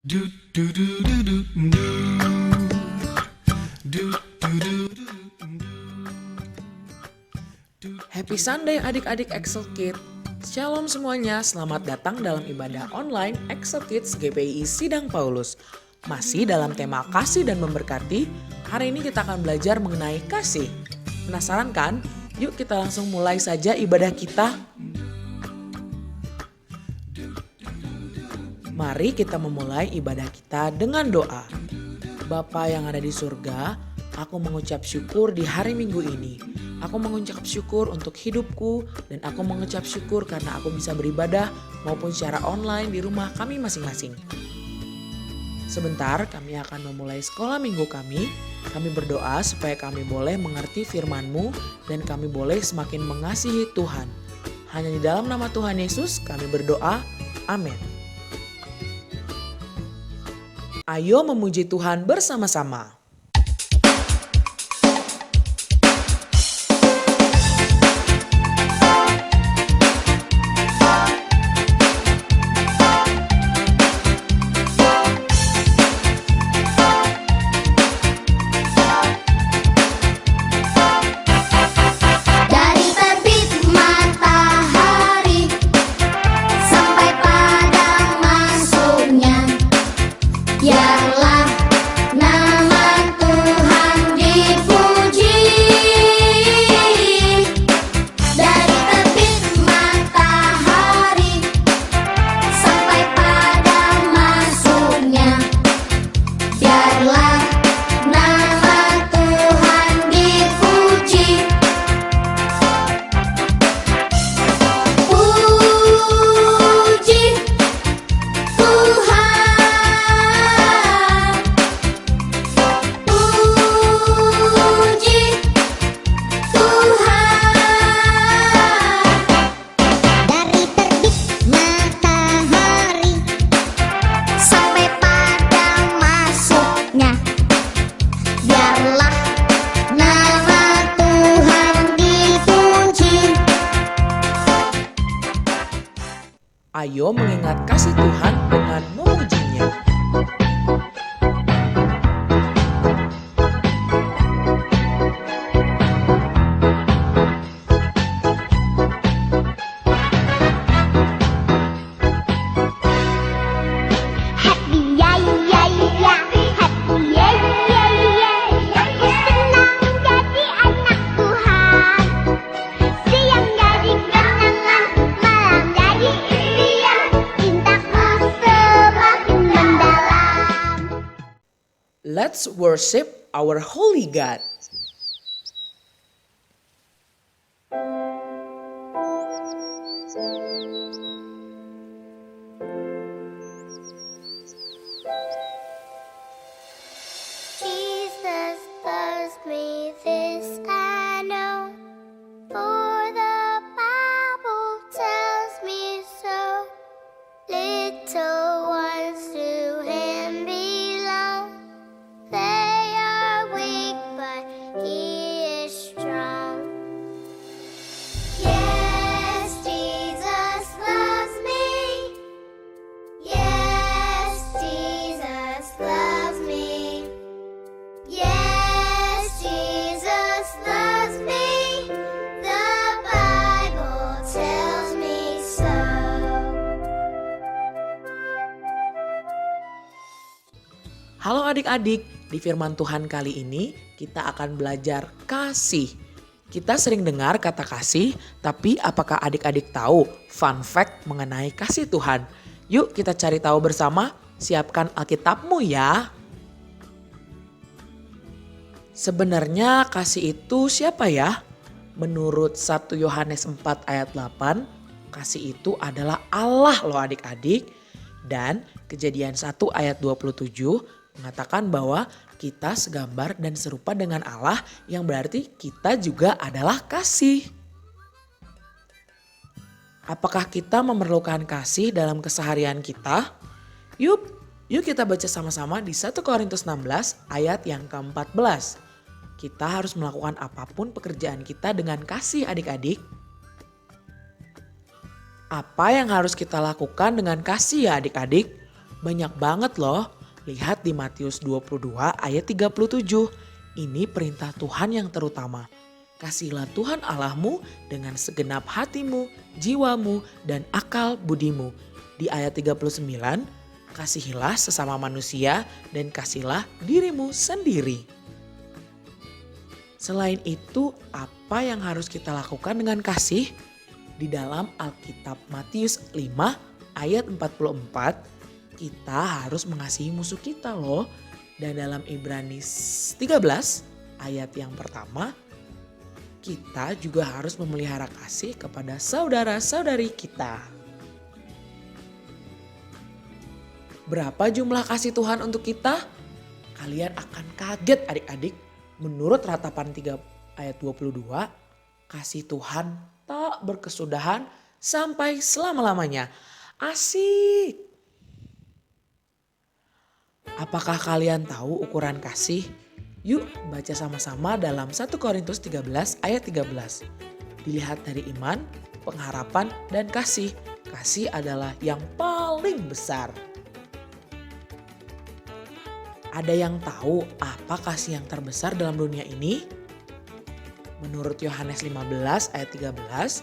Do do do do do do do do do do. Happy Sunday adik-adik Excel Kid. Shalom semuanya, selamat datang dalam ibadah online Excel Kids GPI Sidang Paulus. Masih dalam tema kasih dan memberkati, hari ini kita akan belajar mengenai kasih. Penasaran kan? Yuk kita langsung mulai saja ibadah kita. Mari kita memulai ibadah kita dengan doa. Bapa yang ada di surga, aku mengucap syukur di hari Minggu ini. Aku mengucap syukur untuk hidupku dan aku mengucap syukur karena aku bisa beribadah maupun secara online di rumah kami masing-masing. Sebentar kami akan memulai sekolah minggu kami. Kami berdoa supaya kami boleh mengerti firman-Mu dan kami boleh semakin mengasihi Tuhan. Hanya di dalam nama Tuhan Yesus kami berdoa. Amin. Ayo memuji Tuhan bersama-sama. Dari terbit matahari sampai padang masuknya, biarlah nama Tuhan dipuji. Dari terbit matahari sampai padang masuknya, biarlah nama Tuhan dipuji. Puji Tuhan, puji Tuhan. Dari terbit matahari sampai padang masuknya, biarlah nama Tuhan dipuji. Ayo mengingat kasih Tuhan dengan memujinya. Happy ya ya ya, happy ya ya ya. Aku senang jadi anak Tuhan. Siang jadi kenangan, malam jadi impian. Cintaku semakin mendalam. Let's worship our holy God. Jesus loves me, this I know, for the Bible tells me so. Little ones to Him belong. They are weak, but He is strong. Yes, Jesus loves me. Yes, Jesus loves me. Yes, Jesus loves me. The Bible tells me so. Halo adik-adik, di firman Tuhan kali ini kita akan belajar kasih. Kita sering dengar kata kasih, tapi apakah adik-adik tahu fun fact mengenai kasih Tuhan? Yuk kita cari tahu bersama, siapkan Alkitabmu ya. Sebenarnya kasih itu siapa ya? Menurut 1 Yohanes 4 ayat 8, kasih itu adalah Allah loh adik-adik. Dan Kejadian 1 ayat 27 mengatakan bahwa kita segambar dan serupa dengan Allah, yang berarti kita juga adalah kasih. Apakah kita memerlukan kasih dalam keseharian kita? Yuk kita baca sama-sama di 1 Korintus 16 ayat yang ke-14. Kita harus melakukan apapun pekerjaan kita dengan kasih adik-adik. Apa yang harus kita lakukan dengan kasih ya adik-adik? Banyak banget loh. Lihat di Matius 22 ayat 37. Ini perintah Tuhan yang terutama. Kasihilah Tuhan Allahmu dengan segenap hatimu, jiwamu, dan akal budimu. Di ayat 39, kasihilah sesama manusia dan kasihilah dirimu sendiri. Selain itu, apa yang harus kita lakukan dengan kasih? Di dalam Alkitab Matius 5 ayat 44, kita harus mengasihi musuh kita loh. Dan dalam Ibrani 13 ayat yang pertama, kita juga harus memelihara kasih kepada saudara-saudari kita. Berapa jumlah kasih Tuhan untuk kita? Kalian akan kaget adik-adik. Menurut ratapan 3 ayat 22, kasih Tuhan tak berkesudahan sampai selama-lamanya. Asik! Apakah kalian tahu ukuran kasih? Yuk baca sama-sama dalam 1 Korintus 13 ayat 13. Dilihat dari iman, pengharapan, dan kasih. Kasih adalah yang paling besar. Ada yang tahu apa kasih yang terbesar dalam dunia ini? Menurut Yohanes 15 ayat 13,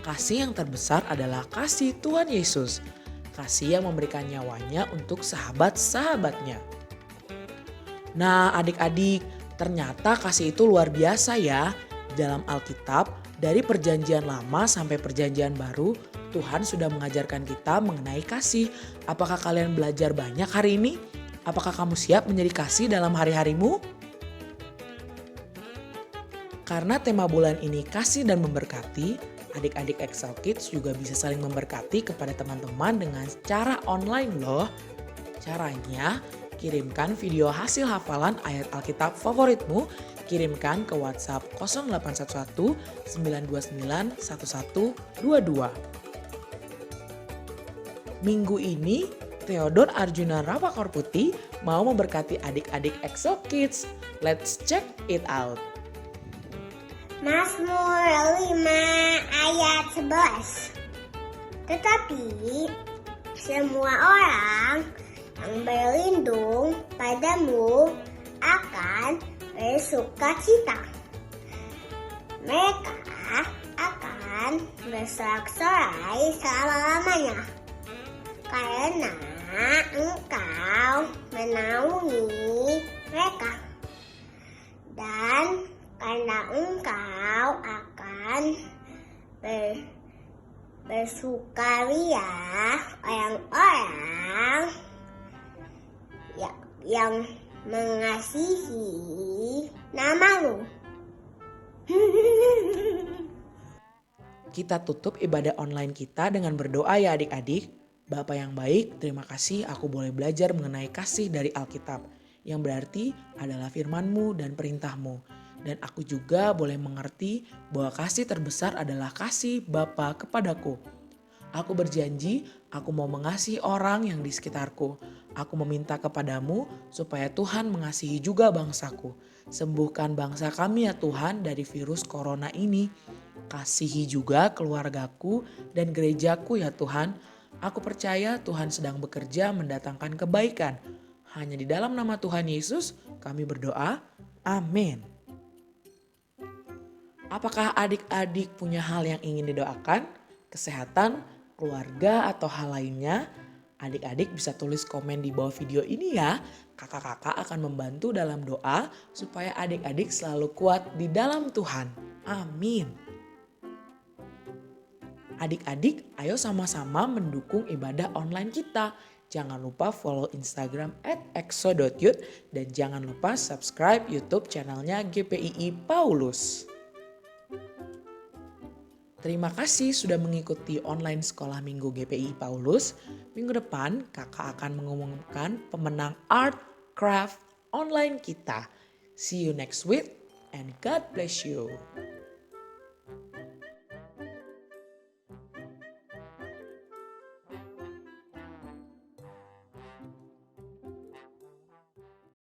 kasih yang terbesar adalah kasih Tuhan Yesus. Kasih yang memberikan nyawanya untuk sahabat-sahabatnya. Nah adik-adik, ternyata kasih itu luar biasa ya. Dalam Alkitab, dari perjanjian lama sampai perjanjian baru, Tuhan sudah mengajarkan kita mengenai kasih. Apakah kalian belajar banyak hari ini? Apakah kamu siap menjadi kasih dalam hari-harimu? Karena tema bulan ini kasih dan memberkati, adik-adik Excel Kids juga bisa saling memberkati kepada teman-teman dengan cara online loh. Caranya, kirimkan video hasil hafalan ayat Alkitab favoritmu, kirimkan ke WhatsApp 0811 929 1122. Minggu ini, Theodor Arjuna Rapakorputi mau memberkati adik-adik Excel Kids. Let's check it out. Mazmur 5 ayat 11. Tetapi semua orang yang berlindung padamu akan bersukacita. Mereka akan bersorak-sorai selama-lamanya. Karena engkau menaungi mereka. Dan karena engkau akan bersukaria orang-orang yang mengasihi namamu. Kita tutup ibadah online kita dengan berdoa ya adik-adik. Bapa yang baik, terima kasih aku boleh belajar mengenai kasih dari Alkitab. Yang berarti adalah firman-Mu dan perintah-Mu. Dan aku juga boleh mengerti bahwa kasih terbesar adalah kasih Bapa kepadaku. Aku berjanji, aku mau mengasihi orang yang di sekitarku. Aku meminta kepadamu supaya Tuhan mengasihi juga bangsaku. Sembuhkan bangsa kami ya Tuhan dari virus corona ini. Kasihi juga keluargaku dan gerejaku ya Tuhan. Aku percaya Tuhan sedang bekerja mendatangkan kebaikan. Hanya di dalam nama Tuhan Yesus kami berdoa. Amin. Apakah adik-adik punya hal yang ingin didoakan? Kesehatan, keluarga, atau hal lainnya? Adik-adik bisa tulis komen di bawah video ini ya. Kakak-kakak akan membantu dalam doa supaya adik-adik selalu kuat di dalam Tuhan. Amin. Adik-adik, ayo sama-sama mendukung ibadah online kita. Jangan lupa follow Instagram @exo.youth dan jangan lupa subscribe YouTube channelnya GPII Paulus. Terima kasih sudah mengikuti online sekolah minggu GPII Paulus. Minggu depan kakak akan mengumumkan pemenang art craft online kita. See you next week and God bless you.